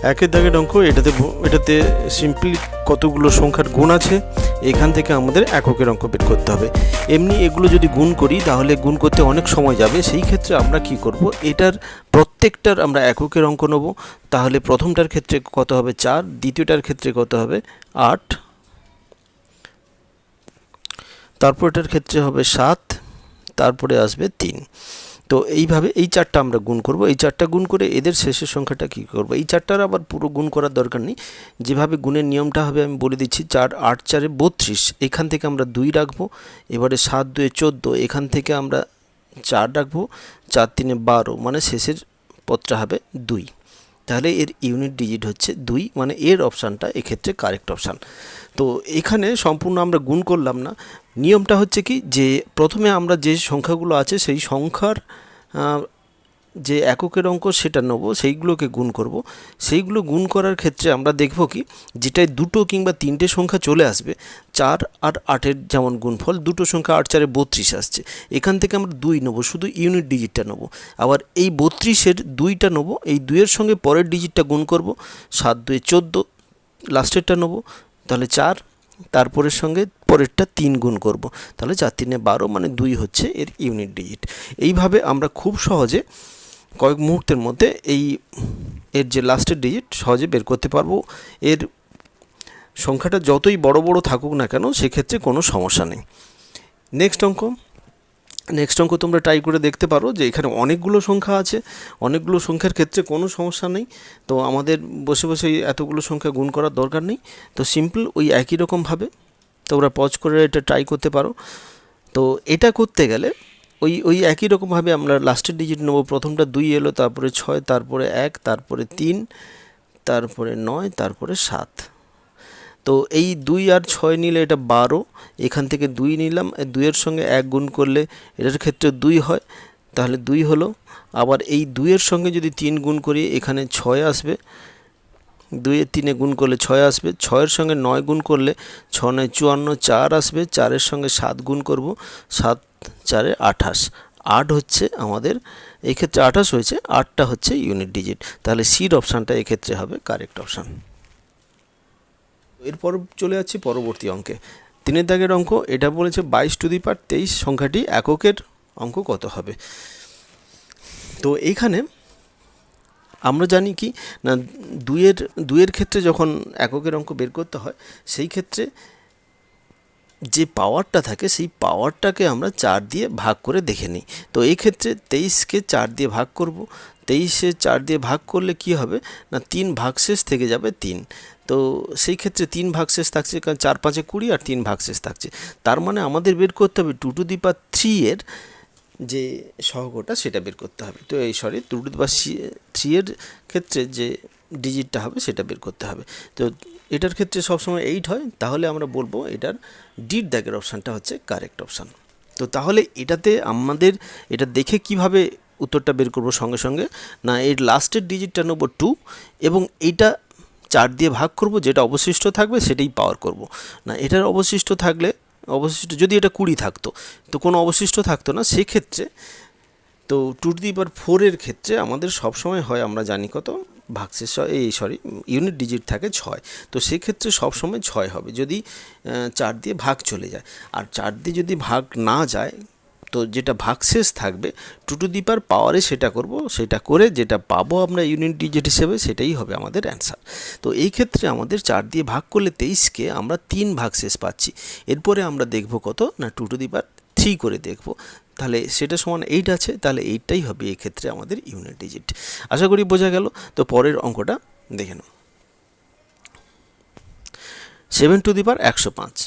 একের দাগের অঙ্ক। এটাতে সিম্পলি কতগুলো সংখ্যার গুণ আছে, এখান থেকে আমাদের এককের অঙ্ক বের করতে হবে। এমনি এগুলো যদি গুণ করি তাহলে গুণ করতে অনেক সময় যাবে। সেই ক্ষেত্রে আমরা কি করব, এটার প্রত্যেকটার আমরা এককের অঙ্ক নেব। তাহলে প্রথমটার ক্ষেত্রে কত হবে 4, দ্বিতীয়টার ক্ষেত্রে কত হবে 8, তারপরটার ক্ষেত্রে হবে 7, তারপরে আসবে 3। তো এইভাবে এই চারটা আমরা গুণ করব। এই চারটা গুণ করে এদের শেষের সংখ্যাটা কী করব, এই চারটার আবার পুরো গুণ করার দরকার নেই। যেভাবে গুণের নিয়মটা হবে আমি বলে দিচ্ছি। 4 8 4 32, এখান থেকে আমরা 2 রাখবো। এবারে 7 2 14, এখান থেকে আমরা 4 রাখবো। 4 3 12, মানে শেষের পদটা হবে 2। তাহলে এর ইউনিট ডিজিট হচ্ছে 2, মানে এর অপশানটা এক্ষেত্রে কারেক্ট অপশান। তো এখানে সম্পূর্ণ আমরা গুণ করলাম না। নিয়মটা হচ্ছে কি, যে প্রথমে আমরা যে সংখ্যাগুলো আছে সেই সংখ্যার যে এককের অঙ্ক সেটা নেব, সেইগুলোকে গুণ করব। সেইগুলো গুণ করার ক্ষেত্রে আমরা দেখব কি, যেটায় 2 কিংবা 3টে সংখ্যা চলে আসবে। 4 আর 8-এর যেমন গুণফল, 2 সংখ্যা 8 4 32 আসছে, এখান থেকে আমরা 2 নেব, শুধু ইউনিট ডিজিটটা নেব। আবার এই 32-এর 2টা নেব, এই 2-এর সঙ্গে পরের ডিজিটটা গুণ করব। 7 2 14, লাস্টেরটা নেব, তাহলে 4, তারপরের সঙ্গে পরেরটা 3 গুণ করব, তাহলে 4 3 12, মানে 2 হচ্ছে এর ইউনিট ডিজিট। এইভাবে আমরা খুব সহজে কয়েক মুহূর্তের মধ্যে এর যে লাস্টের ডিজিট সহজে বের করতে পারবো। এর সংখ্যাটা যতই বড় বড় থাকুক না কেন, সেক্ষেত্রে কোনো সমস্যা নেই। নেক্সট অঙ্ক তোমরা ট্রাই করে দেখতে পারো, যে এখানে অনেকগুলো সংখ্যা আছে, অনেকগুলো সংখ্যার ক্ষেত্রে কোনো সমস্যা নেই। তো আমাদের বসে বসে এতগুলো সংখ্যা গুণ করার দরকার নেই। তো সিম্পল ওই একই রকমভাবে তোমরা পজ করে এটা ট্রাই করতে পারো। তো এটা করতে গেলে ওই একই রকমভাবে আমরা লাস্টের ডিজিট নেব। প্রথমটা 2 এলো, তারপরে 6, তারপরে 1, তারপরে 3, তারপরে 9, তারপরে 7। তো এই 2 আর 6 নিলে এটা 12, এখান থেকে 2 নিলাম, 2-এর সঙ্গে 1 গুণ করলে এটার ক্ষেত্রে 2 হয়, তাহলে 2 হলো। আবার এই 2-এর সঙ্গে যদি 3 গুণ করি, এখানে 6 আসবে। 2 এ 3 গুণ করলে 6 আসবে। 6-এর সঙ্গে 9 গুণ করলে 6 9 54, 4 আসবে। 4-এর সঙ্গে 7 গুণ করব, 7 4 28, 8 হচ্ছে আমাদের, এই ক্ষেত্রে 28 হয়েছে। 8টা হচ্ছে ইউনিট ডিজিট, তাহলে সির অপশানটা এক্ষেত্রে হবে কারেক্ট অপশান। এরপর চলে যাচ্ছি পরবর্তী অঙ্কে। 3-এর দাগের অঙ্ক। এটা বলেছে 22⁻23 সংখ্যাটি এককের অঙ্ক কত হবে। তো এইখানে আমরা জানি কি না, 2-এর ক্ষেত্রে যখন এককের অঙ্ক বের করতে হয়, সেই ক্ষেত্রে যে পাওয়ারটা থাকে সেই পাওয়ারটাকে আমরা 4 দিয়ে ভাগ করে দেখে নিই। তো এই ক্ষেত্রে 23কে 4 দিয়ে ভাগ করব। 23-এ 4 দিয়ে ভাগ করলে কি হবে না, 3 ভাগশেষ থেকে যাবে 3। তো সেই ক্ষেত্রে 3 ভাগশেষ থাকছে, কারণ 4 5 20 আর 3 ভাগশেষ থাকছে। তার মানে আমাদের বের করতে হবে 2⁻3 এর যে সহগটা সেটা বের করতে হবে। তো 2⁻3 এর ক্ষেত্রে যে ডিজিটটা হবে সেটা বের করতে হবে। তো এটার ক্ষেত্রে সবসময় 8 হয়, তাহলে আমরা বলবো এটার ডির দাগের অপশানটা হচ্ছে কারেক্ট অপশান। তো তাহলে এটাতে আমাদের এটা দেখে কিভাবে উত্তরটা বের করব সঙ্গে সঙ্গে, না এর লাস্টের ডিজিটটা নেব 2, এবং এইটা 4 দিয়ে ভাগ করব, যেটা অবশিষ্ট থাকবে সেটাই পাওয়ার করব। না এটার অবশিষ্ট যদি এটা 20 থাকতো, তো কোনো অবশিষ্ট থাকতো না, সেক্ষেত্রে তো 2⁴ এর ক্ষেত্রে আমাদের সবসময় হয়, আমরা জানি কত ভাগশেষ, ইউনিট ডিজিট থাকে 6। তো সেক্ষেত্রে সবসময় 6 হবে যদি 4 দিয়ে ভাগ চলে যায়। আর 4 দিয়ে যদি ভাগ না যায়, তো যেটা ভাগশেষ থাকবে 2⁻পাওয়ারে সেটা করব, সেটা করে যেটা পাবো আমরা ইউনিট ডিজিট হিসেবে, সেটাই হবে আমাদের অ্যান্সার। তো এই ক্ষেত্রে আমাদের 4 দিয়ে ভাগ করলে 23কে আমরা 3 ভাগশেষ পাচ্ছি। এরপরে আমরা দেখব কত না 2⁻3 করে দেখব, তাহলে সেটা সমান 8 আছে, তাহলে 8টাই হবে এই ক্ষেত্রে আমাদের ইউনিট ডিজিট। আশা করি বোঝা গেল। তো পরের অঙ্কটা দেখে নাও। 7⁻105।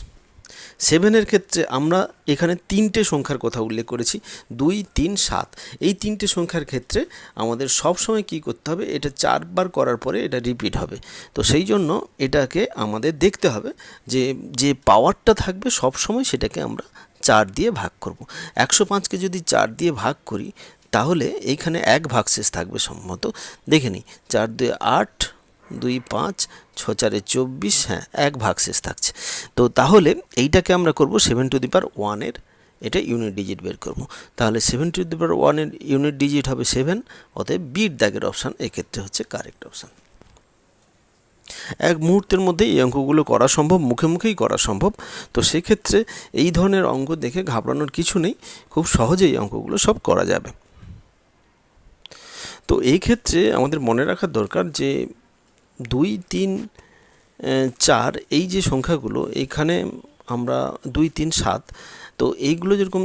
7-এর ক্ষেত্রে আমরা এখানে 3টে সংখ্যার কথা উল্লেখ করেছি, 2 3 7। এই 3টে সংখ্যার ক্ষেত্রে আমাদের সবসময় কী করতে হবে, এটা 4 বার করার পরে এটা রিপিট হবে। তো সেই জন্য এটাকে আমাদের দেখতে হবে যে পাওয়ারটা থাকবে সবসময় সেটাকে আমরা 4 দিয়ে ভাগ করব। 105কে যদি 4 দিয়ে ভাগ করি, তাহলে এইখানে 1 ভাগশেষ থাকবে সম্ভবত, দেখে নিই। 4 2 8, 2 5, 6 4 24, হ্যাঁ 1 ভাগশেষ থাকছে। তো তাহলে এইটাকে আমরা করব 7⁻1 এর, এটা ইউনিট ডিজিট বের করব। তাহলে 7⁻1 এর ইউনিট ডিজিট হবে 7, অতএব বির দাগের অপশান এক্ষেত্রে হচ্ছে কারেক্ট অপশান। এক মুহূর্তের মধ্যে এই অঙ্কগুলো করা সম্ভব, মুখে মুখেই করা সম্ভব। তো সেক্ষেত্রে এই ধরনের অঙ্ক দেখে ঘাবড়ানোর কিছু নেই, খুব সহজেই এই অঙ্কগুলো সব করা যাবে। তো এই ক্ষেত্রে আমাদের মনে রাখা দরকার যে 2, 3, 4 এই যে সংখ্যাগুলো, এখানে আমরা 2, 3, 7, তো এইগুলো যেরকম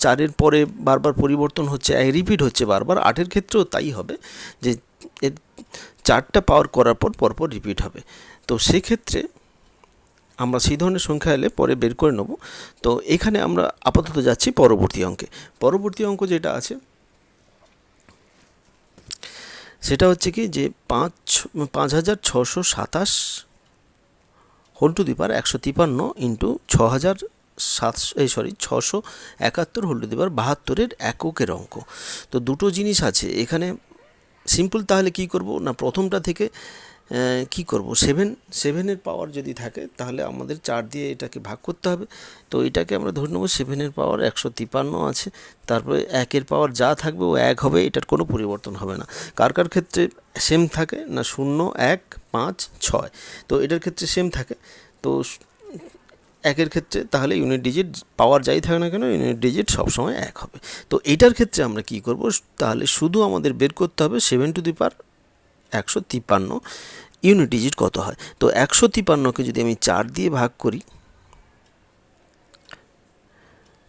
চারের পরে বারবার পরিবর্তন হচ্ছে, রিপিট হচ্ছে বারবার, 8-এর ক্ষেত্রেও তাই হবে, যে এর 4টা পাওয়ার করার পর পরপর রিপিট হবে। তো সেক্ষেত্রে আমরা সেই ধরনের সংখ্যা এলে পরে বের করে নেব। তো এখানে আমরা আপাতত যাচ্ছি পরবর্তী অঙ্কে। পরবর্তী অঙ্ক যেটা আছে সেটা হচ্ছে কি, যে 5627 whole to the power 153 into 671 whole to the power 72 এককের অঙ্ক। তো দুটো জিনিস আছে এখানে। সিম্পল তাহলে কি করব না, প্রথমটা থেকে কি করব, 7-এর পাওয়ার যদি থাকে তাহলে আমাদের 4 দিয়ে এটাকে ভাগ করতে হবে। তো এটাকে আমরা ধরে নেব 7-এর পাওয়ার 153 আছে, তারপরে 1-এর পাওয়ার যা থাকবে ও 1 হবে, এটার কোনো পরিবর্তন হবে না। কার কার ক্ষেত্রে সেম থাকে না, 0, 1, 5, 6, তো এটার ক্ষেত্রে সেম থাকে। তো 1-এর ক্ষেত্রে তাহলে ইউনিট ডিজিট পাওয়ার যাই থাকে না কেন, ইউনিট ডিজিট সবসময় 1 হবে। তো এটার ক্ষেত্রে আমরা কি করব, তাহলে শুধু আমাদের বের করতে হবে 7 to the power 153 unit digit কত হয়। তো 153কে যদি আমি 4 দিয়ে ভাগ করি,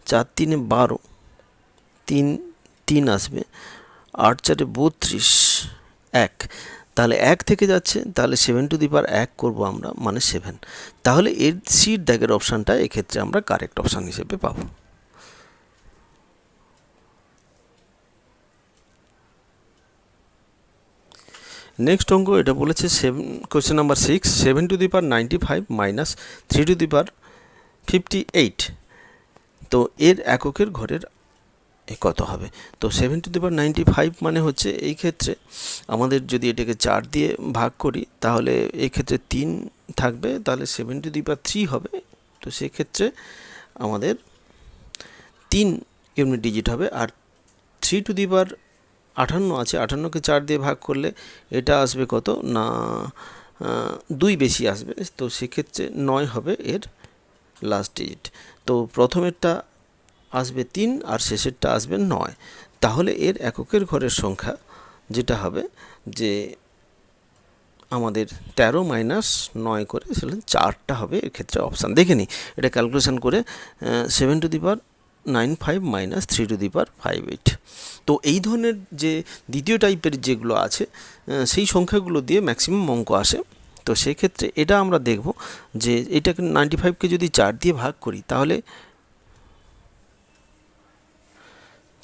4 3 12, 3 আসবে, 8 4 32, 1, তাহলে 1 থেকে যাচ্ছে, তাহলে 7 টু দি পাওয়ার 1 করবো আমরা, মানে 7। তাহলে এর সির দাগের অপশানটা এক্ষেত্রে আমরা কারেক্ট অপশান হিসেবে পাবো। নেক্সট অঙ্ক এটা বলেছে question number 6, 7 to the power 95 minus 3 to the power 58, তো এর এককের ঘরের কত হবে। তো 7 টু দি পাওয়ার 95 মানে হচ্ছে এই ক্ষেত্রে আমাদের যদি এটাকে 4 দিয়ে ভাগ করি তাহলে এই ক্ষেত্রে 3 থাকবে, তাহলে 7 টু দি পাওয়ার 3 হবে। তো সেক্ষেত্রে আমাদের 3 ইউনিট ডিজিট হবে। আর 3 টু দি পাওয়ার 58 আছে, 58কে 4 দিয়ে ভাগ করলে এটা আসবে কত না, 2 বেশি আসবে। তো সেক্ষেত্রে 9 হবে এর লাস্ট ডিজিট। তো প্রথমেরটা আসবে 3 আর শেষেরটা আসবে 9। তাহলে এর এককের ঘরের সংখ্যা যেটা হবে, যে আমাদের 13 মাইনাস 9 করে সেটা 4টা হবে। এর ক্ষেত্রে অপশান দেখে নিই, এটা ক্যালকুলেশন করে 7 to the power 95 minus 3 to the power 58। তো এই ধরনের যে দ্বিতীয় টাইপের যেগুলো আছে সেই সংখ্যাগুলো দিয়ে ম্যাক্সিমাম অঙ্ক আসে। তো সেক্ষেত্রে এটা আমরা দেখব যে এটাকে 95কে যদি 4 দিয়ে ভাগ করি তাহলে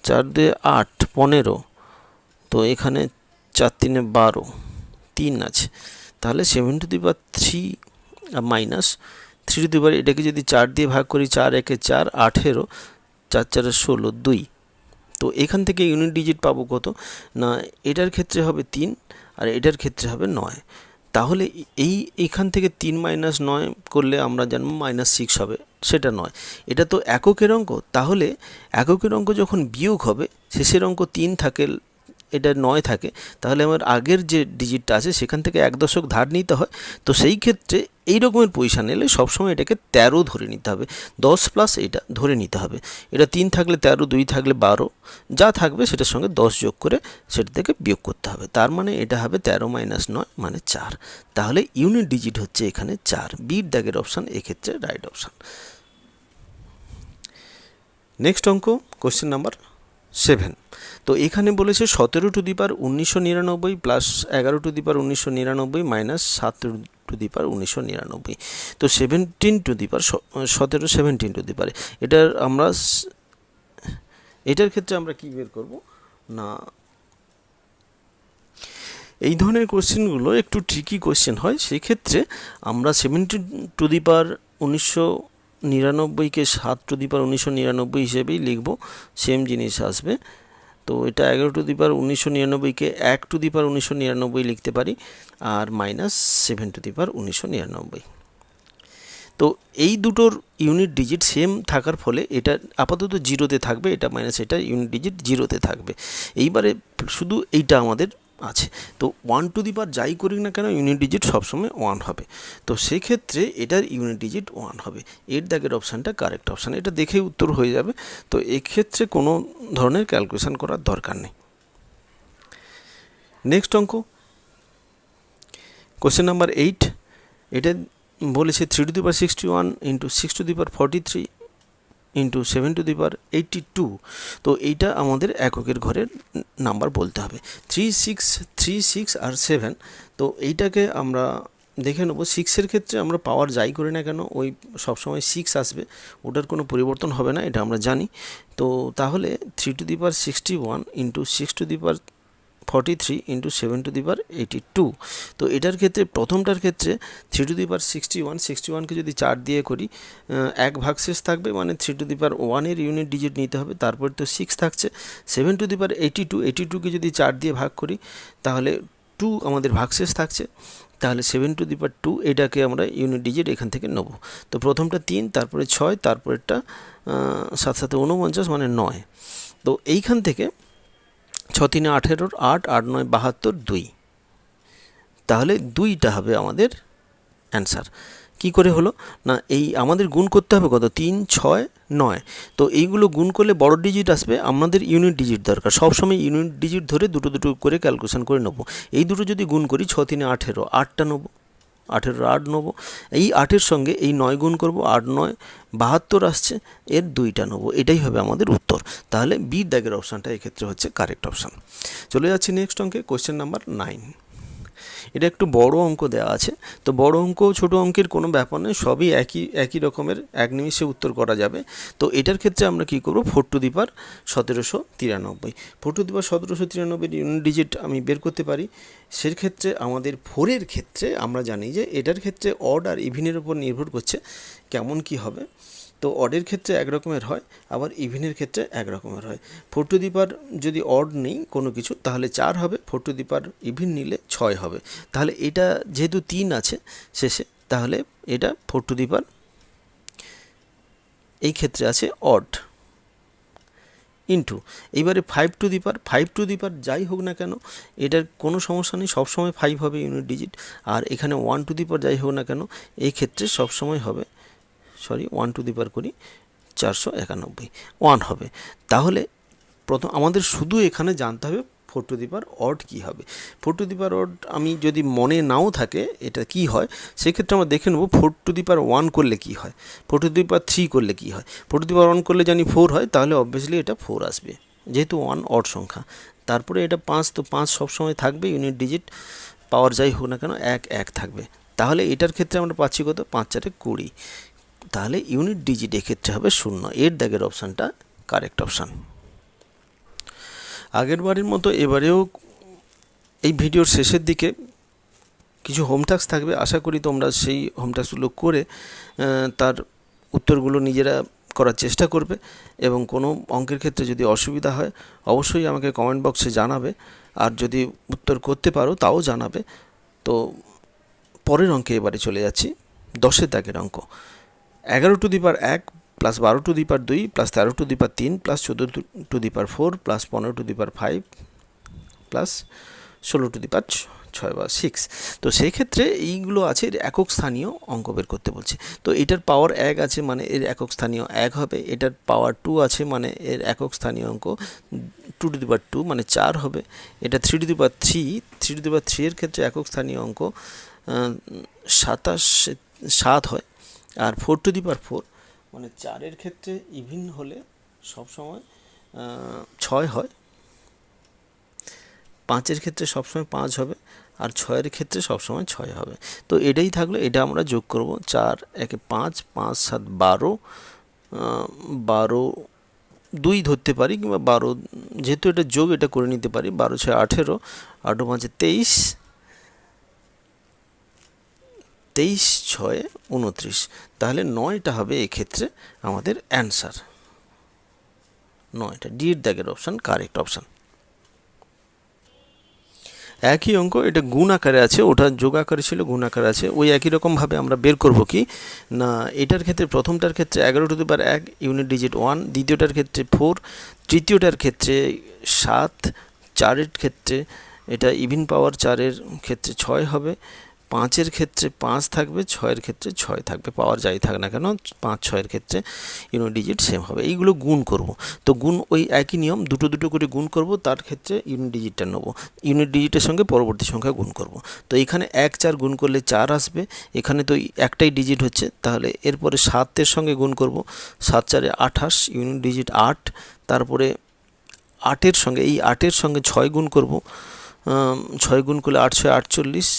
4 দিয়ে 8, 15, তো এখানে 4 3 12, 3 আছে, তাহলে 7 to the power 3 minus 3 to the power, এটাকে যদি 4 দিয়ে ভাগ করি, 4 1 4, 18, 4 4 16, 2। তো এখান থেকে ইউনিট ডিজিট পাবো কত না, এটার ক্ষেত্রে হবে 3 আর এটার ক্ষেত্রে হবে 9। তাহলে এইখান থেকে 3 মাইনাস 9 করলে আমরা জানবো -6 হবে, সেটা নয়, এটা তো এককের অঙ্ক। তাহলে এককের অঙ্ক যখন বিয়োগ হবে, শেষের অঙ্ক 3 থাকে, এটা 9 থাকে, তাহলে আমার আগের যে ডিজিটটা আছে সেখান থেকে 1 দশক ধার নিতে হয়। তো সেই ক্ষেত্রে এই রকমের পজিশান এলে সবসময় এটাকে 13 ধরে নিতে হবে, 10 প্লাস এটা ধরে নিতে হবে। এটা 3 থাকলে 13, 2 থাকলে 12, যা থাকবে সেটার সঙ্গে 10 যোগ করে সেটা থেকে বিয়োগ করতে হবে। তার মানে এটা হবে 13 মাইনাস 9 মানে 4। তাহলে ইউনিট ডিজিট হচ্ছে এখানে 4। বির দাগের অপশান এক্ষেত্রে রাইট অপশান। নেক্সট অঙ্ক কোশ্চেন নাম্বার 7। তো এখানে বলেছে 17 to the power 1999 plus 11 to the power 1999 minus 7 to the power 1999। তো 17 to the power 17 to the পাওয়ার, এটার ক্ষেত্রে আমরা কি বের করব না, এই ধরনের কোশ্চেনগুলো একটু ট্রিকি কোশ্চেন হয়। সেই ক্ষেত্রে আমরা 17 to the power 1999কে 7 to the power 1999 হিসেবেই লিখব, সেম জিনিস আসবে। তো এটা 11 to the power 1999কে 1 two the power 1999 লিখতে পারি, আর মাইনাস 7 টু দি পাওয়ার 1999। তো এই দুটোর ইউনিট ডিজিট সেম থাকার ফলে এটা আপাতত 0-তে থাকবে, এটা মাইনাস এটা ইউনিট ডিজিট 0-তে থাকবে। এইবারে শুধু এইটা আমাদের আছে। তো 1 টু দি পাওয়ার যাই করি না কেন ইউনিট ডিজিট সবসময় 1 হবে। তো সেই ক্ষেত্রে এটার ইউনিট ডিজিট 1 হবে। এর দাগের অপশানটা কারেক্ট অপশান, এটা দেখেই উত্তর হয়ে যাবে। তো এক্ষেত্রে কোনো ধরনের ক্যালকুলেশন করার দরকার নেই। নেক্সট অঙ্ক, কোশ্চেন নাম্বার 8। এটা বলেছে 3 to the power 61 into 6 to the power 43 into 7 to the power 82। তো এইটা আমাদের এককের ঘরের নাম্বার বলতে হবে। 3, 6, 3, 6 আর 7। তো এইটাকে আমরা দেখে নেব। 6-এর ক্ষেত্রে আমরা পাওয়ার যাই করি না কেন ওই সবসময় 6 আসবে, ওটার কোনো পরিবর্তন হবে না, এটা আমরা জানি। তো তাহলে 3 to the power 61 into 6 to the power 43 into 7 to the power 82। তো এটার ক্ষেত্রে প্রথমটার ক্ষেত্রে 3 টু দি পাওয়ার 61কে যদি 4 দিয়ে করি, এক ভাগশেষ থাকবে, মানে 3 টু দি পাওয়ার 1-এর ইউনিট ডিজিট নিতে হবে, তারপর তো 6 থাকছে। 7 টু দি পাওয়ার 82কে যদি 4 দিয়ে ভাগ করি তাহলে 2 আমাদের ভাগশেষ থাকছে, তাহলে 7 টু দি পাওয়ার 2 এটাকে আমরা ইউনিট ডিজিট এখান থেকে নেব। তো প্রথমটা 3, তারপরে 6, তারপরেরটা 7 7 49 মানে 9। তো এইখান থেকে 6 3 18, 8 8 9 72, 2। তাহলে 2টা হবে আমাদের অ্যান্সার। কি করে হলো না, এই আমাদের গুণ করতে হবে কত, 3 6 9। তো এইগুলো গুণ করলে বড় ডিজিট আসবে, আমাদের ইউনিট ডিজিট দরকার। সবসময় ইউনিট ডিজিট ধরে দুটো দুটো করে ক্যালকুলেশন করে নেবো। এই দুটো যদি গুণ করি 6 3 18, 8টা নেবো, 18 8 নেবো। এই 8-এর সঙ্গে এই 9 গুণ করবো, 8 9 72 আসছে, এর 2টা নেবো। এটাই হবে আমাদের উত্তর। তাহলে বির দাগের অপশানটা এক্ষেত্রে হচ্ছে কারেক্ট অপশান। চলে যাচ্ছি নেক্সট অঙ্কে, কোয়েশ্চেন নাম্বার 9। এটা একটু বড় অঙ্ক দেওয়া আছে। তো বড় অঙ্ক ছোট অঙ্কের কোনো ব্যাপার নেই, সবই একই রকমের, এক নিমিষে উত্তর করা যাবে। তো এটার ক্ষেত্রে আমরা কি করব, 4 to the power 1793। 4 to the power 1793 unit digit আমি বের করতে পারি। সেক্ষেত্রে আমাদের 4-এর ক্ষেত্রে আমরা জানি যে এটার ক্ষেত্রে অড আর ইভিনের উপর নির্ভর করছে কেমন কি হবে। তো অডের ক্ষেত্রে এক রকমের হয়, আবার ইভিনের ক্ষেত্রে এক রকমের হয়। 4 টু দি পাওয়ার যদি অড নেই কোনো কিছু তাহলে 4 হবে, 4 টু দি পাওয়ার ইভিন নিলে 6 হবে। তাহলে এটা যেহেতু 3 আছে শেষে, তাহলে এটা 4 টু দি পাওয়ার এই ক্ষেত্রে আছে অড, ইন্টু এইবারে 5 টু দি পাওয়ার যাই হোক না কেন এটার কোনো সমস্যা নেই, সবসময় 5 হবে ইউনিট ডিজিট। আর এখানে 1 টু দি পাওয়ার যাই হোক না কেন এই ক্ষেত্রে সবসময় হবে, 1 টু দি পাওয়ার করি 491 1 হবে। তাহলে প্রথম আমাদের শুধু এখানে জানতে হবে 4 টু দি পাওয়ার অড কী হবে। 4 টু দি পাওয়ার অড আমি যদি মনে নাও থাকে এটা কি হয়, সেক্ষেত্রে আমরা দেখে নেব 4 টু দি পাওয়ার 1 করলে কি হয়, 4 টু দি পাওয়ার 3 করলে কি হয়। 4 টু দি পাওয়ার 1 করলে জানি 4 হয়, তাহলে অবভিয়াসলি এটা 4 আসবে, যেহেতু 1 অড সংখ্যা। তারপরে এটা 5, তো 5 সবসময় থাকবে ইউনিট ডিজিট, পাওয়ার যাই হোক না কেন 1 1 থাকবে। তাহলে এটার ক্ষেত্রে আমরা পাচ্ছি কত, 5 4 20। তাহলে ইউনিট ডিজিট এক্ষেত্রে হবে 0। এর দাগের অপশানটা কারেক্ট অপশান। আগের বারের মতো এবারেও এই ভিডিওর শেষের দিকে কিছু হোম টাস্ক থাকবে, আশা করি তোমরা সেই হোম টাস্কগুলো করে তার উত্তরগুলো নিজেরা করার চেষ্টা করবে। এবং কোনো অঙ্কের ক্ষেত্রে যদি অসুবিধা হয় অবশ্যই আমাকে কমেন্ট বক্সে জানাবে, আর যদি উত্তর করতে পারো তাও জানাবে। তো পরের অঙ্কে এবারে চলে যাচ্ছি, 10-এর দাগের অঙ্ক। 11 to the power 1 plus 12 to the power 2 plus 13 to the power 3 plus 14 to the power 4 plus 15 to the power 5 plus 16 to the power 6 বা 6। তো সেই ক্ষেত্রে এইগুলো আছে, এর একক স্থানীয় অঙ্ক বের করতে বলছে। তো এটার পাওয়ার 1 আছে মানে এর একক স্থানীয় 1 হবে, এটার পাওয়ার 2 আছে মানে এর একক স্থানীয় অঙ্ক 2 টু দি পাওয়ার 2 মানে 4 হবে। এটা 3 to the power 3 to the power 3 এর ক্ষেত্রে একক স্থানীয় অঙ্ক 7 হয়। আর 4 টু দি পাওয়ার 4 মানে 4-এর ক্ষেত্রে ইভিন হলে সবসময় 6 হয়, 5-এর ক্ষেত্রে সবসময় 5 হবে, আর 6-এর ক্ষেত্রে সবসময় 6 হবে। তো এটাই থাকলো, এটা আমরা যোগ করব। 4 1 5 5 7 12 12 2 ধরতে পারি, কিংবা 12 যেহেতু এটা যোগ এটা করে নিতে পারি। 12 6 18 8 5 23 23 6 29। তাহলে 9টা হবে এক্ষেত্রে আমাদের অ্যান্সার, 9টা। ডি এর দাগের অপশান কারেক্ট অপশান। একই অঙ্ক, এটা গুণ আকারে আছে, ওটা যোগ আকারে ছিল, গুণ আকারে আছে। ওই একই রকমভাবে আমরা বের করব কি না, এটার ক্ষেত্রে প্রথমটার ক্ষেত্রে 11 to the power 1 unit digit 1, দ্বিতীয়টার ক্ষেত্রে 4, তৃতীয়টার ক্ষেত্রে 7, 4-এর ক্ষেত্রে এটা ইভিন পাওয়ার 4-এর ক্ষেত্রে 6 হবে, 5-এর ক্ষেত্রে 5 থাকবে, 6-এর ক্ষেত্রে 6 থাকবে, পাওয়ার যাই থাক না কেন 5-6-এর ক্ষেত্রে ইউনিট ডিজিট সেম হবে। এইগুলো গুণ করব, তো গুণ ওই একই নিয়ম, দুটো দুটো করে গুণ করব, তার ক্ষেত্রে ইউনিট ডিজিটটা নেব, ইউনিট ডিজিটের সঙ্গে পরবর্তী সংখ্যা গুণ করব। তো এখানে 1 4 গুণ করলে 4 আসবে, এখানে তো একটাই ডিজিট হচ্ছে, তাহলে এরপরে 7-এর সঙ্গে গুণ করব, 7 4 28, ইউনিট ডিজিট 8, তারপরে 8-এর সঙ্গে এই 8-এর সঙ্গে 6 গুণ করব, 6 গুণ করলে 8 6 48,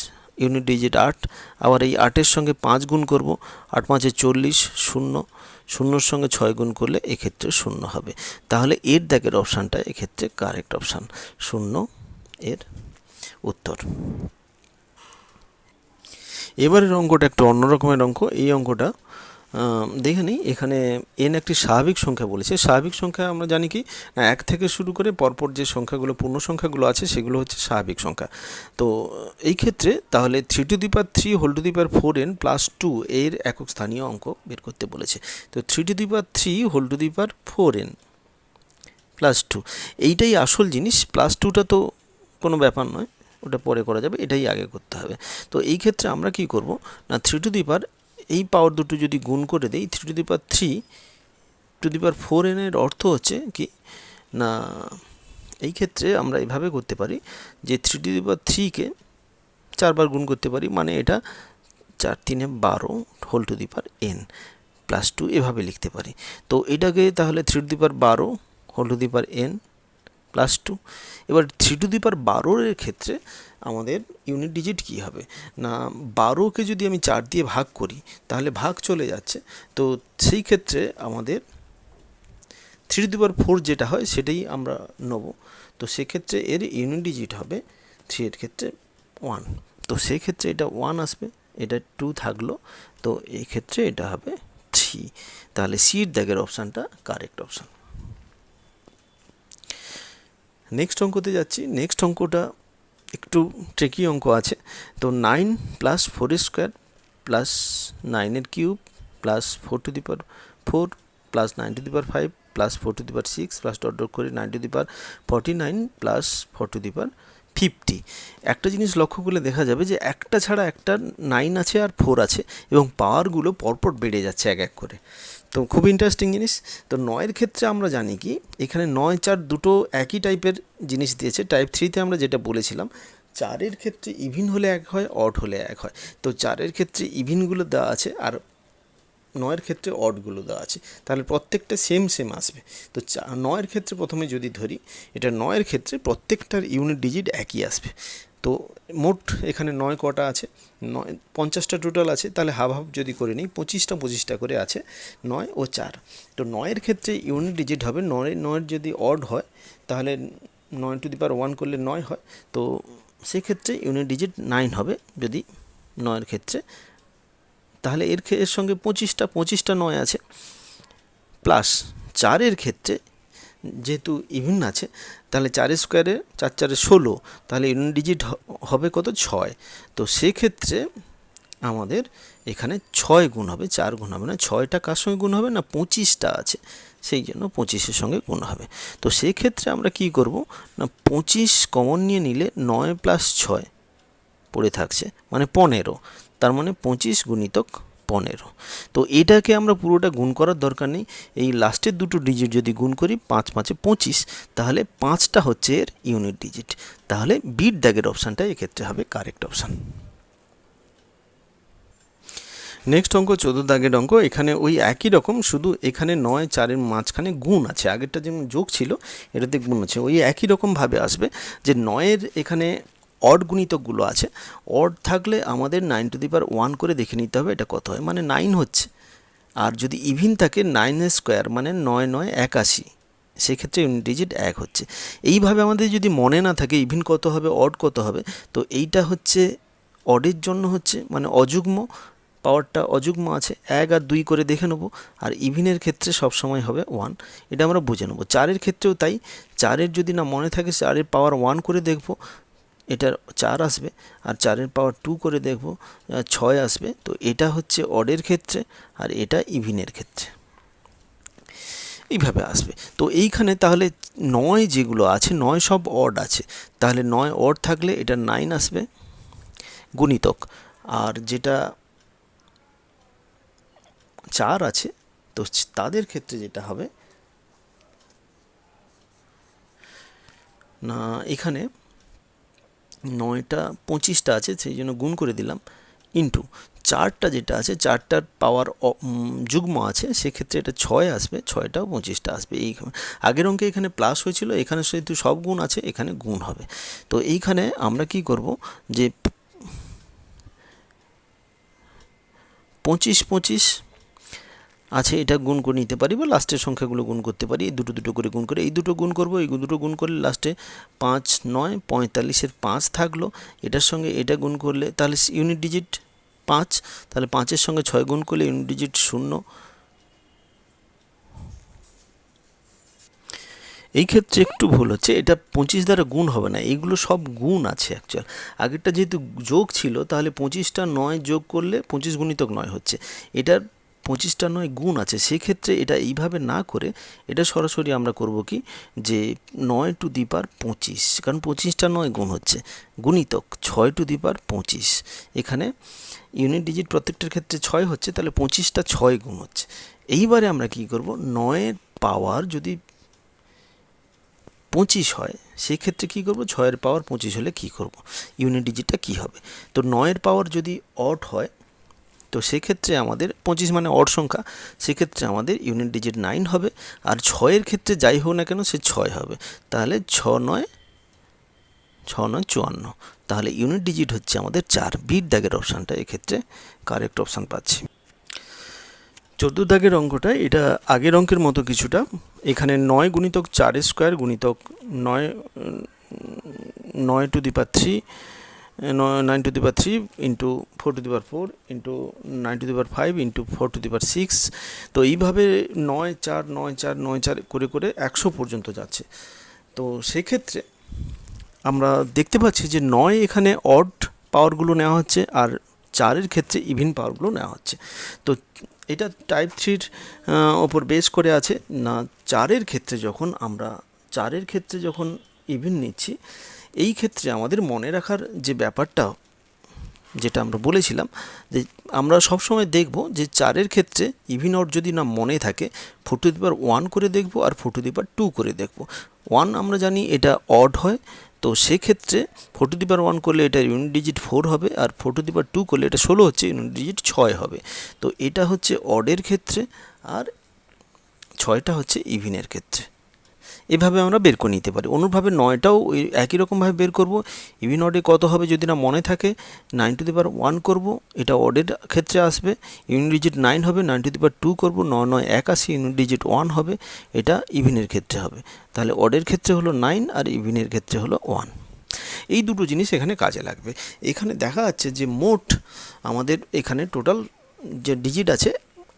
ইউনিট ডিজিট 8, আবার এই 8-এর সঙ্গে 5 গুণ করব, 8 5 40, 0, 0-র সঙ্গে 6 গুণ করলে এক্ষেত্রে 0 হবে। তাহলে এর দাগের অপশানটা এক্ষেত্রে কারেক্ট অপশান, 0 এর উত্তর। এবারের অঙ্কটা একটু অন্য রকমের অঙ্ক। এই অঙ্কটা দেখে নিই, এখানে n একটি স্বাভাবিক সংখ্যা বলেছে। স্বাভাবিক সংখ্যা আমরা জানি কি, 1 থেকে শুরু করে পরপর যে সংখ্যাগুলো পূর্ণ সংখ্যাগুলো আছে সেগুলো হচ্ছে স্বাভাবিক সংখ্যা। তো এই ক্ষেত্রে তাহলে 3^3 whole to the power 4n plus 2 এর একক স্থানীয় অঙ্ক বের করতে বলেছে। তো 3^3 whole to the power 4n plus 2, এইটাই আসল জিনিস। প্লাস 2টা তো কোনো ব্যাপার নয়, ওটা পরে করা যাবে, এটাই আগে করতে হবে। তো এই ক্ষেত্রে আমরা কি করব না, 3^, এই পাওয়ার দুটো যদি গুণ করে দেই, 3^3 এর অর্থ হচ্ছে কি না, এই ক্ষেত্রে আমরা এভাবে করতে পারি যে 3^3 কে 4 বার গুণ করতে পারি, মানে এটা 4 3 12 whole to the power n plus 2 এভাবে লিখতে পারি। তো এটাকে তাহলে 3^12 whole to the power n plus 2। এবার 3^12 এর ক্ষেত্রে আমাদের ইউনিট ডিজিট কি হবে না, 12কে যদি আমি 4 দিয়ে ভাগ করি তাহলে ভাগ চলে যাচ্ছে, তো সেই ক্ষেত্রে আমাদের 3^4 যেটা হয় সেটাই আমরা নেব। তো সেক্ষেত্রে এর ইউনিট ডিজিট হবে 3 এর ক্ষেত্রে 1, তো সেক্ষেত্রে এটা 1 আসবে, এটা 2 থাকলো, তো এই ক্ষেত্রে এটা হবে 3। তাহলে সির দাগের অপশানটা কারেক্ট অপশান। নেক্সট অঙ্কতে যাচ্ছি। নেক্সট অঙ্কটা একটু ট্রিকি অঙ্ক আছে। তো 9 প্লাস 4 স্কোয়ার প্লাস 9-এর cube plus 4 to the power 4 plus 9 to the power 5 plus 4 to the power 6 plus dot dot করে 9 to the power 49 plus 4 to the power 50। একটা জিনিস লক্ষ্য করলে দেখা যাবে যে একটা ছাড়া একটা 9 আছে আর 4 আছে, এবং পাওয়ারগুলো পরপর বেড়ে যাচ্ছে এক এক করে। তো খুব ইন্টারেস্টিং জিনিস। তো 9-এর ক্ষেত্রে আমরা জানি কি, এখানে 9 4 দুটো একই টাইপের জিনিস দিয়েছে। টাইপ 3-তে আমরা যেটা বলেছিলাম, 4-এর ক্ষেত্রে ইভিন হলে 1 হয়, অড হলে 1 হয়। তো 4-এর ক্ষেত্রে ইভিনগুলো দেওয়া আছে আর 9-এর ক্ষেত্রে অডগুলো দেওয়া আছে, তাহলে প্রত্যেকটা সেম সেম আসবে। তো 9-এর ক্ষেত্রে প্রথমে যদি ধরি, এটা 9-এর ক্ষেত্রে প্রত্যেকটার ইউনিট ডিজিট একই আসবে। তো মোট এখানে 9 কটা আছে, 9 50টা টোটাল আছে, তাহলে হাফ হাফ যদি করে নিই 25টা করে আছে, 9 ও 4। তো 9-এর ক্ষেত্রে ইউনিট ডিজিট হবে 9 যদি অড হয় তাহলে 9 টু দি পাওয়ার 1 করলে 9 হয়, তো সেক্ষেত্রে ইউনিট ডিজিট 9 হবে যদি 9-এর ক্ষেত্রে। তাহলে এর সঙ্গে 25টা 9 আছে, প্লাস 4-এর ক্ষেত্রে যেহেতু ইভিন আছে, তাহলে 4 স্কোয়ারে 4 4 16, তাহলে ইউনিট ডিজিট হবে কত, 6। তো সেক্ষেত্রে আমাদের এখানে 6 গুণ হবে, 4 গুণ হবে না। 6টা কার সঙ্গে গুণ হবে না, 25টা আছে, সেই জন্য 25-এর সঙ্গে গুণ হবে। তো সেক্ষেত্রে আমরা কি করব না, 25 কমন নিয়ে নিলে 9 প্লাস 6 পড়ে থাকছে, মানে 15। তার মানে 25 গুণিতক 15। তো এটাকে আমরা পুরোটা গুণ করার দরকার নেই, এই লাস্টের দুটো ডিজিট যদি গুণ করি 5 5 25, তাহলে 5টা হচ্ছে এর ইউনিট ডিজিট। তাহলে বিট দাগের অপশানটা এক্ষেত্রে হবে কারেক্ট অপশান। নেক্সট অঙ্ক 14 দাগের অঙ্ক। এখানে ওই একই রকম, শুধু এখানে 9 4-এর মাঝখানে গুণ আছে, আগেরটা যেমন যোগ ছিল এটাতে গুণ আছে, ওই একই রকমভাবে আসবে যে 9-এর এখানে অড গুণিতকগুলো আছে, অড থাকলে আমাদের 9 টু দি পাওয়ার 1 করে দেখে নিতে হবে এটা কত হয়, মানে 9 হচ্ছে। আর যদি ইভিন থাকে 9 স্কোয়ার মানে 9 9 81, সেক্ষেত্রে ইউনিট ডিজিট 1 হচ্ছে। এইভাবে আমাদের যদি মনে না থাকে ইভিন কত হবে অড কত হবে, তো এইটা হচ্ছে অডের জন্য হচ্ছে মানে অযুগ্ম, পাওয়ারটা অযুগ্ম আছে, 1 আর 2 করে দেখে নেব। আর ইভিনের ক্ষেত্রে সবসময় হবে 1, এটা আমরা বুঝে নেব। 4-এর ক্ষেত্রেও তাই, 4-এর যদি না মনে থাকে 4-এর পাওয়ার 1 করে দেখব, এটার 4 আসবে, আর 4-এর পাওয়ার 2 করে দেখব 6 আসবে। তো এটা হচ্ছে অডের ক্ষেত্রে আর এটা ইভিনের ক্ষেত্রে। এইভাবে আসবে। তো এইখানে তাহলে 9 যেগুলো আছে 9 সব অড আছে, তাহলে 9 অড থাকলে এটা 9 আসবে গুণিতক, আর যেটা 4 আছে তো তাদের ক্ষেত্রে যেটা হবে না, এখানে 9টা 25টা আছে সেই জন্য গুণ করে দিলাম, ইন্টু 4টা যেটা আছে 4টার পাওয়ার যুগ্ম আছে সেক্ষেত্রে এটা 6 আসবে, 6টাও 25টা আসবে। এই আগের অঙ্কে এখানে প্লাস হয়েছিল, এখানে যেহেতু সব গুণ আছে এখানে গুণ হবে। তো এইখানে আমরা কি করব যে 25 25 আছে এটা গুণ করে নিতে পারি বা লাস্টের সংখ্যাগুলো গুণ করতে পারি, এই দুটো দুটো করে গুণ করে এই দুটো গুণ করব, এই দুটো গুণ করলে লাস্টে 5 9 45-এর 5 থাকলো, এটার সঙ্গে এটা গুণ করলে তাহলে ইউনিট ডিজিট 5, তাহলে 5-এর সঙ্গে 6 গুণ করলে ইউনিট ডিজিট 0। এই ক্ষেত্রে একটু ভুল হচ্ছে, এটা 25 দ্বারা গুণ হবে না, এইগুলো সব গুণ আছে অ্যাকচুয়াল। আগেরটা যেহেতু যোগ ছিল তাহলে 25টা 9 যোগ করলে 25 গুণিতক 9 হচ্ছে, এটার 25টা 9 গুণ আছে, সেক্ষেত্রে এটা এইভাবে না করে এটা সরাসরি আমরা করব কি যে 9 টু দি পাওয়ার 25, কারণ 25টা 9 গুণ হচ্ছে, গুণিতক 6 টু দি পাওয়ার 25, এখানে ইউনিট ডিজিট প্রত্যেকটার ক্ষেত্রে 6 হচ্ছে, তাহলে 25টা 6 গুণ হচ্ছে। এইবারে আমরা কি করব, 9-এর পাওয়ার যদি 25 হয় সেক্ষেত্রে কী করব, 6-এর পাওয়ার 25 হলে কী করব, ইউনিট ডিজিটটা কী হবে। তো 9-এর পাওয়ার যদি অড হয় তো সেক্ষেত্রে আমাদের 25 মানে অড সংখ্যা, সেক্ষেত্রে আমাদের ইউনিট ডিজিট 9 হবে, আর 6-এর ক্ষেত্রে যাই হোক না কেন সে 6 হবে, তাহলে 6 9 54, তাহলে ইউনিট ডিজিট হচ্ছে আমাদের 4। বিট দাগের অপশানটা এক্ষেত্রে কারেক্ট অপশান পাচ্ছি। 14 দাগের অঙ্কটা এটা আগের অঙ্কের মতো কিছুটা, এখানে 9 গুণিতক 4 স্কোয়ার গুণিতক 9 to the power 3 9 to the power 3 into 4 to the power 4 into 9 to the power 5 into 4 to the power 6। তো এইভাবে 9 4 9 4 9 4 করে করে 100 পর্যন্ত যাচ্ছে। তো সেক্ষেত্রে আমরা দেখতে পাচ্ছি যে 9 এখানে অড পাওয়ারগুলো নেওয়া হচ্ছে, আর 4-এর ক্ষেত্রে ইভিন পাওয়ারগুলো নেওয়া হচ্ছে। তো এটা টাইপ 3-র ওপর বেস করে আছে না, 4-এর ক্ষেত্রে যখন ইভিন নিচ্ছি, এই ক্ষেত্রে আমাদের মনে রাখার যে ব্যাপারটা যেটা আমরা বলেছিলাম যে আমরা সবসময় দেখব যে 4-এর ক্ষেত্রে ইভিন অড যদি না মনে থাকে 4 টু দি পাওয়ার 1 করে দেখব আর 4 টু দি পাওয়ার 2 করে দেখব। 1 আমরা জানি এটা অড হয়, তো সেক্ষেত্রে 4 টু দি পাওয়ার 1 করলে এটা ইউনিট ডিজিট 4 হবে, আর 4 টু দি পাওয়ার 2 করলে এটা 16 হচ্ছে, ইউনিট ডিজিট 6 হবে। তো এটা হচ্ছে অডের ক্ষেত্রে, আর 6টা হচ্ছে ইভিনের ক্ষেত্রে। এভাবে আমরা বের করে নিতে পারি। অনুরূপভাবে 9টাও ওই একই রকমভাবে বের করব। ইভিন অডে কত হবে যদি না মনে থাকে, 9 টু দি পাওয়ার 1 করব, এটা অডের ক্ষেত্রে আসবে, ইউনিট ডিজিট 9 হবে, 9 টু দি পাওয়ার 2 করব, 9 9 81, ইউনিট ডিজিট 1 হবে, এটা ইভিনের ক্ষেত্রে হবে। তাহলে অডের ক্ষেত্রে হলো 9 আর ইভিনের ক্ষেত্রে হলো 1। এই দুটো জিনিস এখানে কাজে লাগবে। এখানে দেখা যাচ্ছে যে মোট আমাদের এখানে টোটাল যে ডিজিট আছে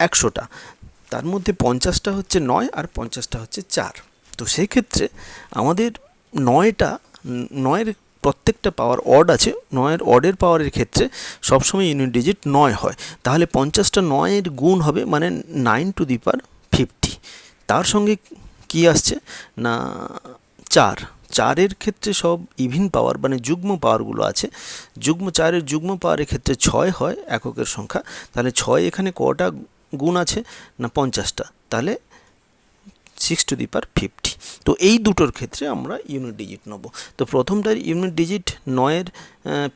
100টা, তার মধ্যে 50টা হচ্ছে 9 আর 50টা হচ্ছে 4। তো সেই ক্ষেত্রে আমাদের 9-এর প্রত্যেকটা পাওয়ার অড আছে, 9-এর অডের পাওয়ারের ক্ষেত্রে সবসময় ইউনিট ডিজিট 9 হয়, তাহলে 50টা 9-এর গুণ হবে মানে 9 টু দি পাওয়ার 50। তার সঙ্গে কি আসছে না 4-এর ক্ষেত্রে সব ইভিন পাওয়ার মানে যুগ্ম পাওয়ারগুলো আছে, 4-এর যুগ্ম পাওয়ারের ক্ষেত্রে 6 হয় এককের সংখ্যা, তাহলে 6 এখানে কটা গুণ আছে না 50টা, তাহলে 6 টু দি পাওয়ার 50। তো এই দুটোর ক্ষেত্রে আমরা ইউনিট ডিজিট নেব। তো প্রথমটার ইউনিট ডিজিট 9-এর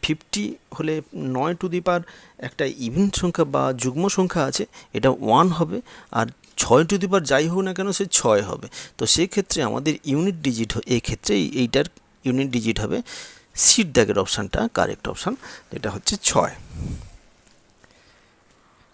50 হলে 9 টু দি পাওয়ার একটা ইভিন সংখ্যা বা যুগ্ম সংখ্যা আছে, এটা 1 হবে, আর 6 টু দি পাওয়ার যাই হোক না কেন সে 6 হবে। তো সেক্ষেত্রে আমাদের ইউনিট ডিজিট এই ক্ষেত্রে এইটার ইউনিট ডিজিট হবে সিট দাগের অপশানটা কারেক্ট অপশান, যেটা হচ্ছে 6।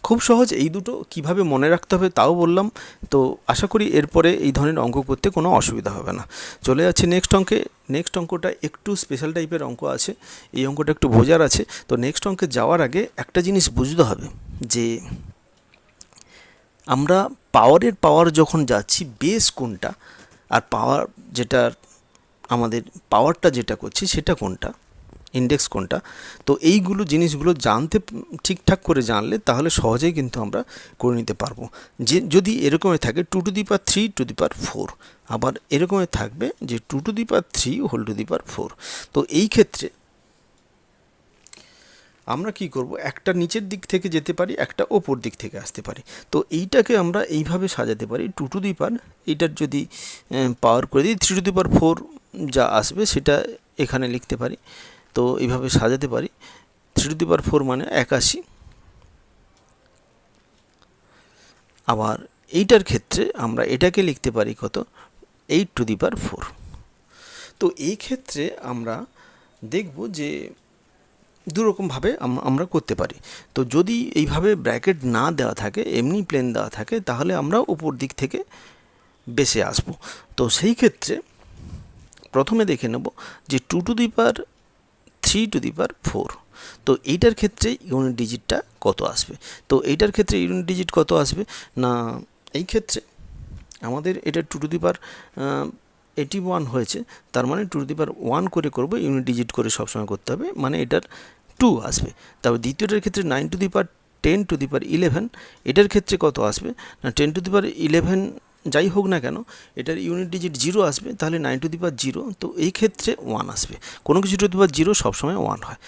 খুব সহজ, এই দুটো কিভাবে মনে রাখতে হবে তাও বললাম। তো আশা করি এরপরে এই ধরনের অঙ্ক করতে কোনো অসুবিধা হবে না। চলে যাচ্ছি নেক্সট অঙ্কে। নেক্সট অঙ্কটা একটু স্পেশাল টাইপের অঙ্ক আছে, এই অঙ্কটা একটু বোঝার আছে। তো নেক্সট অঙ্কে যাওয়ার আগে একটা জিনিস বুঝতে হবে যে আমরা পাওয়ার যখন যাচ্ছি বেস কোনটা, আর পাওয়ার যেটা আমাদের পাওয়ারটা যেটা করছি সেটা কোনটা, ইন্ডেক্স কোনটা। তো এইগুলো জিনিসগুলো জানতে ঠিকঠাক করে জানলে তাহলে সহজেই কিন্তু আমরা করে নিতে পারবো। যে যদি এরকমই থাকে 2^3 টু দি পাওয়ার 4, আবার এরকমই থাকবে যে 2^3 হোল টু দি পাওয়ার 4। তো এই ক্ষেত্রে আমরা কি করব, একটা নিচের দিক থেকে যেতে পারি, একটা ওপর দিক থেকে আসতে পারি। তো এইটাকে আমরা এইভাবে সাজাতে পারি, 2 টু দি পাওয়ার, এইটার যদি পাওয়ার করে দিই 3 টু দি পাওয়ার 4 যা আসবে সেটা এখানে লিখতে পারি। তো এইভাবে সাজাতে পারি, 3 টু দি পাওয়ার 4 মানে 81। আবার এইটার ক্ষেত্রে আমরা এটাকে লিখতে পারি কত, 8 টু দি পাওয়ার 4। তো এই ক্ষেত্রে আমরা দেখব যে দুরকমভাবে আমরা করতে পারি। তো যদি এইভাবে ব্র্যাকেট না দেওয়া থাকে, এমনি প্লেন দেওয়া থাকে, তাহলে আমরা উপর দিক থেকে বেসে আসব। তো সেই ক্ষেত্রে প্রথমে দেখে নেব যে 2 two the power 3 to the power 4। তো এইটার ক্ষেত্রে ইউনিট ডিজিটটা কত আসবে। তো এইটার ক্ষেত্রে ইউনিট ডিজিট কত আসবে না, এই ক্ষেত্রে আমাদের এটা 2 টু দি পাওয়ার 81 হয়েছে, তার মানে 2 টু দি পাওয়ার 1 করে করবো, ইউনিট ডিজিট করে সবসময় করতে হবে, মানে এটার 2 আসবে। তবে দ্বিতীয়টার ক্ষেত্রে 9 to the power 10 two the পাওয়ার 11, এটার ক্ষেত্রে কত আসবে না 10 টু দি পাওয়ার 11 যাই হোক না কেন এটার ইউনিট ডিজিট 0 আসবে, তাহলে 9 টু দি পাওয়ার 0, তো এই ক্ষেত্রে 1 আসবে। কোনো কিছু টু দি পাওয়ার 0 সবসময় 1 হয়।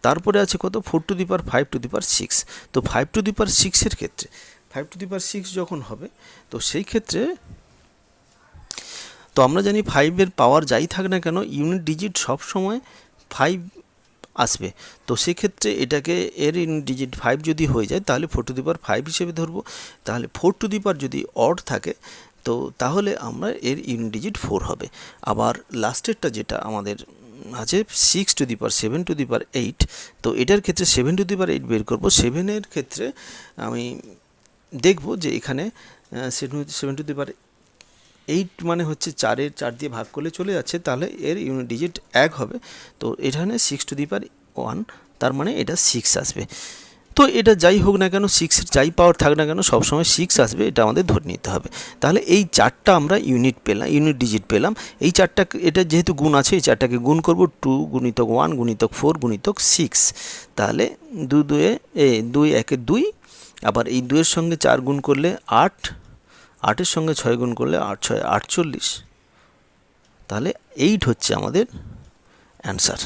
তারপরে আছে কত 4 to the power 5 two the power 6। তো 5 টু দি পাওয়ার 6 এর ক্ষেত্রে 5 টু দি পাওয়ার 6 যখন হবে, তো সেই ক্ষেত্রে তো আমরা জানি 5-এর পাওয়ার যাই থাক না কেন ইউনিট ডিজিট সব সময় 5 আসবে। তো সেক্ষেত্রে এটাকে এর ইউনিট ডিজিট 5 যদি হয়ে যায় তাহলে 4 টু দি পাওয়ার 5 হিসেবে ধরবো। তাহলে 4 টু দি পাওয়ার যদি অড থাকে তো তাহলে আমরা এর ইউনিট ডিজিট 4 হবে। আবার লাস্টেরটা যেটা আমাদের আছে 6 to the power 7 to the পাওয়ার 8, তো এটার ক্ষেত্রে 7 টু দি পাওয়ার 8 বের করবো। 7-এর ক্ষেত্রে আমি দেখব যে এখানে 7 টু দি পাওয়ার 8 মানে হচ্ছে 4 দিয়ে ভাগ করলে চলে যাচ্ছে, তাহলে এর ইউনিট ডিজিট 1 হবে। তো এখানে 6 টু দি পাওয়ার 1, তার মানে এটা 6 আসবে। তো এটা যাই হোক না কেন 6-এর যাই পাওয়ার থাক না কেন সবসময় 6 আসবে, এটা আমাদের ধরে নিতে হবে। তাহলে এই 4টা আমরা ইউনিট পেলাম, ইউনিট ডিজিট পেলাম। এই 4টা, এটা যেহেতু গুণ আছে এই 4টাকে গুণ করব, 2 গুণিতক 1 গুণিতক 4 গুণিতক 6, তাহলে 2 1 2, আবার এই 2-এর সঙ্গে 4 গুণ করলে 8, 8-এর সঙ্গে 6 গুণ করলে 8 6 48, তাহলে 8 হচ্ছে আমাদের অ্যান্সার।